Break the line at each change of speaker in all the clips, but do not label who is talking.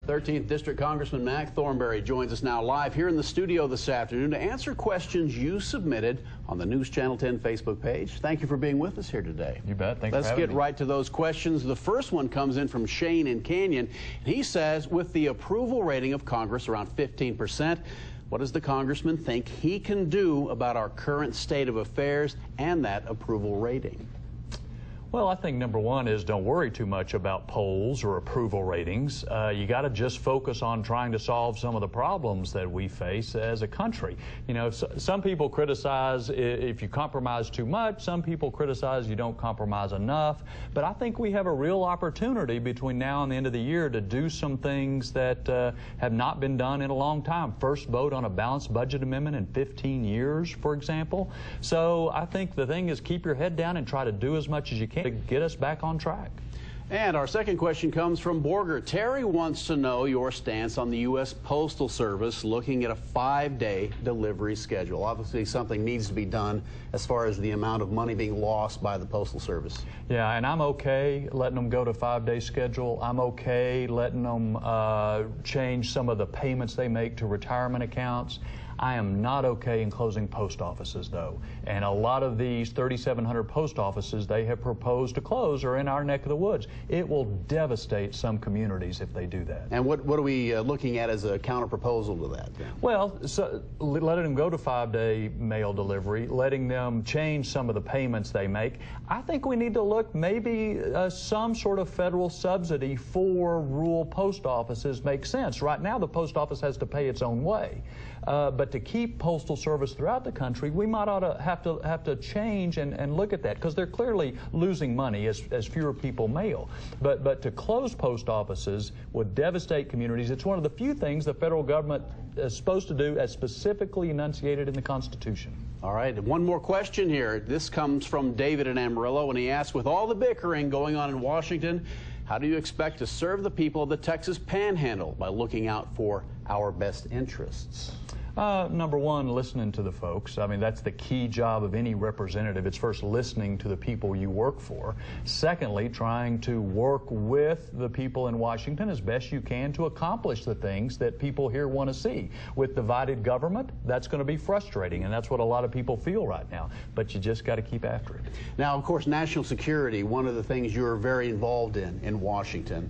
13th District Congressman Mac Thornberry joins us now live here in the studio this afternoon to answer questions you submitted on the News Channel 10 Facebook page. Thank you for being with us here today.
You bet. Thanks for having me.
Let's get right to those questions. The first one comes in from Shane in Canyon. He says, with the approval rating of Congress around 15%, what does the congressman think he can do about our current state of affairs and that approval rating?
Well, I think number one is don't worry too much about polls or approval ratings. You got to just focus on trying to solve some of the problems that we face as a country. You know, some people criticize if you compromise too much. Some people criticize you don't compromise enough. But I think we have a real opportunity between now and the end of the year to do some things that have not been done in a long time. First vote on a balanced budget amendment in 15 years, for example. So I think the thing is keep your head down and try to do as much as you can to get us back on track.
And our second question comes from Borger. Terry wants to know your stance on the U.S. Postal Service looking at a 5-day delivery schedule. Obviously, something needs to be done as far as the amount of money being lost by the Postal Service.
Yeah, and I'm okay letting them go to 5-day schedule. I'm okay letting them change some of the payments they make to retirement accounts. I am not okay in closing post offices, though. And a lot of these 3,700 post offices they have proposed to close are in our neck of the woods. It will devastate some communities if they do that.
And what are we looking at as a counter proposal to that?
Well, so letting them go to 5-day mail delivery, letting them change some of the payments they make. I think we need to look maybe some sort of federal subsidy for rural post offices makes sense. Right now, the post office has to pay its own way. But to keep Postal Service throughout the country, we might ought to have to change and look at that, because they're clearly losing money as fewer people mail. But to close post offices would devastate communities. It's one of the few things the federal government is supposed to do as specifically enunciated in the Constitution.
All right, one more question here. This comes from David in Amarillo, and he asks, with all the bickering going on in Washington, how do you expect to serve the people of the Texas Panhandle by looking out for our best interests?
Number one, listening to the folks. I mean, that's the key job of any representative. It's first listening to the people you work for. Secondly, trying to work with the people in Washington as best you can to accomplish the things that people here want to see. With divided government, that's going to be frustrating, and that's what a lot of people feel right now. But you just got to keep after it.
Now, of course, national security, one of the things you're very involved in Washington.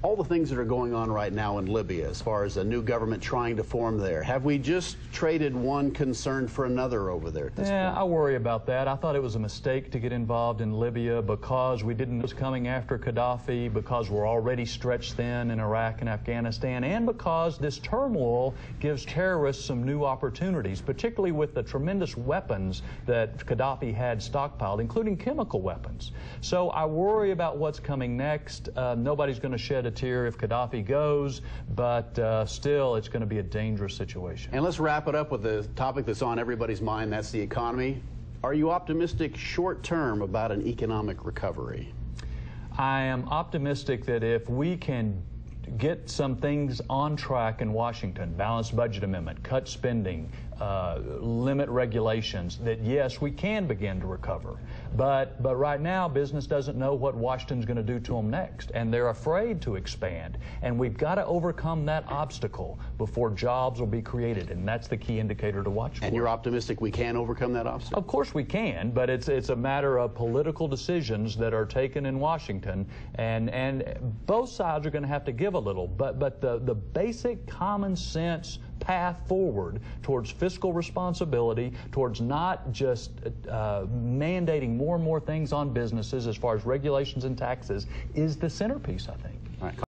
All the things that are going on right now in Libya as far as a new government trying to form there. Have we just traded one concern for another over there at this point?
I worry about that. I thought it was a mistake to get involved in Libya because we didn't know it was coming after Gaddafi, because we're already stretched thin in Iraq and Afghanistan, and because this turmoil gives terrorists some new opportunities, particularly with the tremendous weapons that Gaddafi had stockpiled, including chemical weapons. So I worry about what's coming next. Nobody's going to shed a tear if Gaddafi goes, but still it's going to be a dangerous situation.
And let's wrap it up with the topic that's on everybody's mind, that's the economy. Are you optimistic short term about an economic recovery?
I am optimistic that if we can get some things on track in Washington, balanced budget amendment, cut spending, limit regulations, that yes, we can begin to recover. But right now, business doesn't know what Washington's going to do to them next, and they're afraid to expand. And we've got to overcome that obstacle before jobs will be created, and that's the key indicator to watch for.
And you're optimistic we can overcome that obstacle?
Of course we can, but it's a matter of political decisions that are taken in Washington, and both sides are going to have to give a little, but the basic common sense path forward towards fiscal responsibility, towards not just mandating more and more things on businesses as far as regulations and taxes, is the centerpiece, I think.
All right.